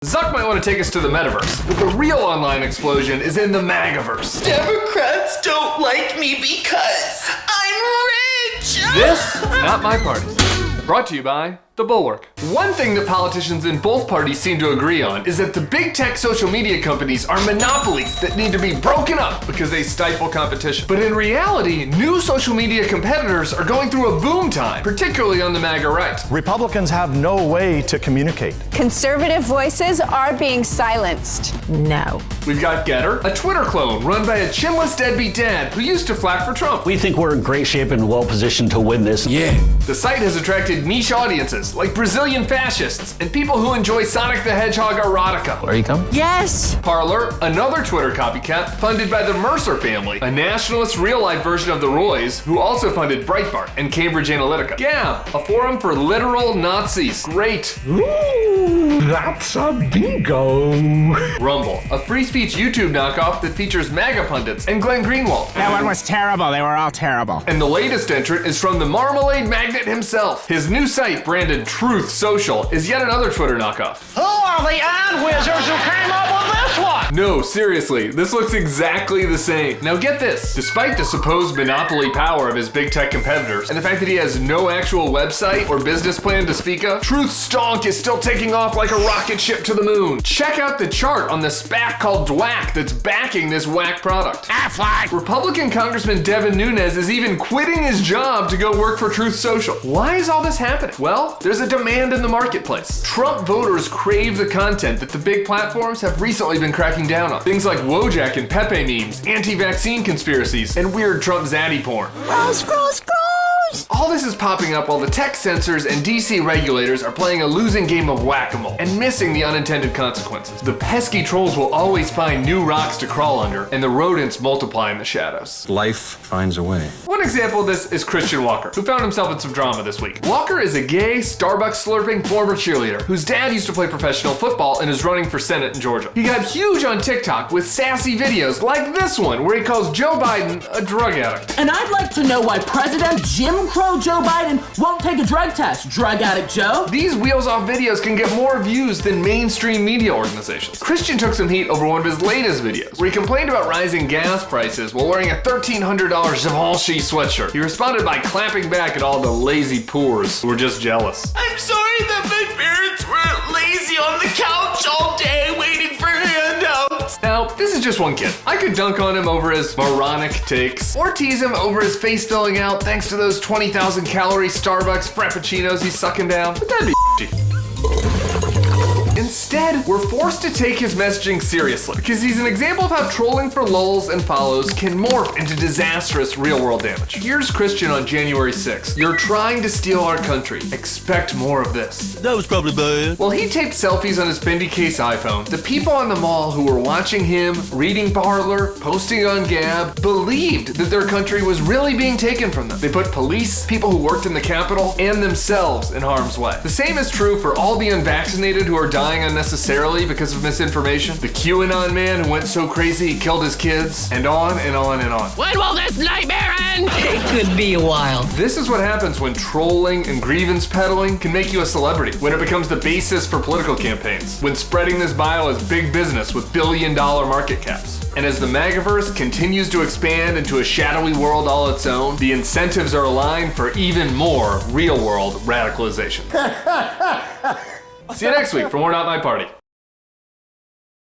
Zuck might want to take us to the metaverse, but the real online explosion is in the MAGAverse. Democrats don't like me because I'm rich! This is Not My Party. Brought to you by the Bulwark. One thing that politicians in both parties seem to agree on is that the big tech social media companies are monopolies that need to be broken up because they stifle competition. But in reality, new social media competitors are going through a boom time, particularly on the MAGA right. Republicans have no way to communicate. Conservative voices are being silenced. No. We've got Getter, a Twitter clone run by a chinless deadbeat dad who used to flack for Trump. We think we're in great shape and well positioned to win this. Yeah. The site has attracted niche audiences like Brazilian fascists and people who enjoy Sonic the Hedgehog erotica. Are you coming? Yes. Parler, another Twitter copycat funded by the Mercer family, a nationalist real-life version of the Roys, who also funded Breitbart and Cambridge Analytica. Gab, a forum for literal Nazis. Great. Ooh, that's a bingo. Rumble, a free speech YouTube knockoff that features MAGA pundits and Glenn Greenwald. That one was terrible. They were all terrible. And the latest entrant is from the marmalade magnate himself. His new site, branded Truth Social, is yet another Twitter knockoff. Who are the ad wizards who came up with this one? No, seriously, this looks exactly the same. Now get this, despite the supposed monopoly power of his big tech competitors, and the fact that he has no actual website or business plan to speak of, Truth Stonk is still taking off like a rocket ship to the moon. Check out the chart on the SPAC called DWAC that's backing this whack product. Affleck! Republican Congressman Devin Nunes is even quitting his job to go work for Truth Social. Why is all this happening? Well, there's a demand in the marketplace. Trump voters crave the content that the big platforms have recently been cracking down on. Things like Wojak and Pepe memes, anti-vaccine conspiracies, and weird Trump zaddy porn. Scroll. All this is popping up while the tech censors and DC regulators are playing a losing game of whack-a-mole and missing the unintended consequences. The pesky trolls will always find new rocks to crawl under, and the rodents multiply in the shadows. Life finds a way. One example of this is Christian Walker, who found himself in some drama this week. Walker is a gay, Starbucks slurping former cheerleader whose dad used to play professional football and is running for Senate in Georgia. He got huge on TikTok with sassy videos like this one where he calls Joe Biden a drug addict. And I'd like to know why President Jim Crow Joe Biden won't take a drug test, drug addict Joe. These wheels-off videos can get more views than mainstream media organizations. Christian took some heat over one of his latest videos, where he complained about rising gas prices while wearing a $1,300 Givenchy sweatshirt. He responded by clapping back at all the lazy poors who were just jealous. I'm sorry that my parents were lazy on the couch all day waiting for handouts. Now, this is just one kid. I could dunk on him over his moronic takes, or tease him over his face filling out thanks to those 20,000 calorie Starbucks frappuccinos he's sucking down, but that'd be Instead, we're forced to take his messaging seriously because he's an example of how trolling for lulz and follows can morph into disastrous real-world damage. Here's Christian on January 6th. You're trying to steal our country. Expect more of this. That was probably bad. While he taped selfies on his Fendi case iPhone, the people on the mall who were watching him, reading Parler, posting on Gab, believed that their country was really being taken from them. They put police, people who worked in the Capitol, and themselves in harm's way. The same is true for all the unvaccinated who are dying unnecessarily because of misinformation, the QAnon man who went so crazy he killed his kids, and on and on and on. When will this nightmare end? It could be a while. This is what happens when trolling and grievance peddling can make you a celebrity, when it becomes the basis for political campaigns, when spreading this bile is big business with billion-dollar market caps. And as the MAGAverse continues to expand into a shadowy world all its own, the incentives are aligned for even more real-world radicalization. See you next week for more Not My Party.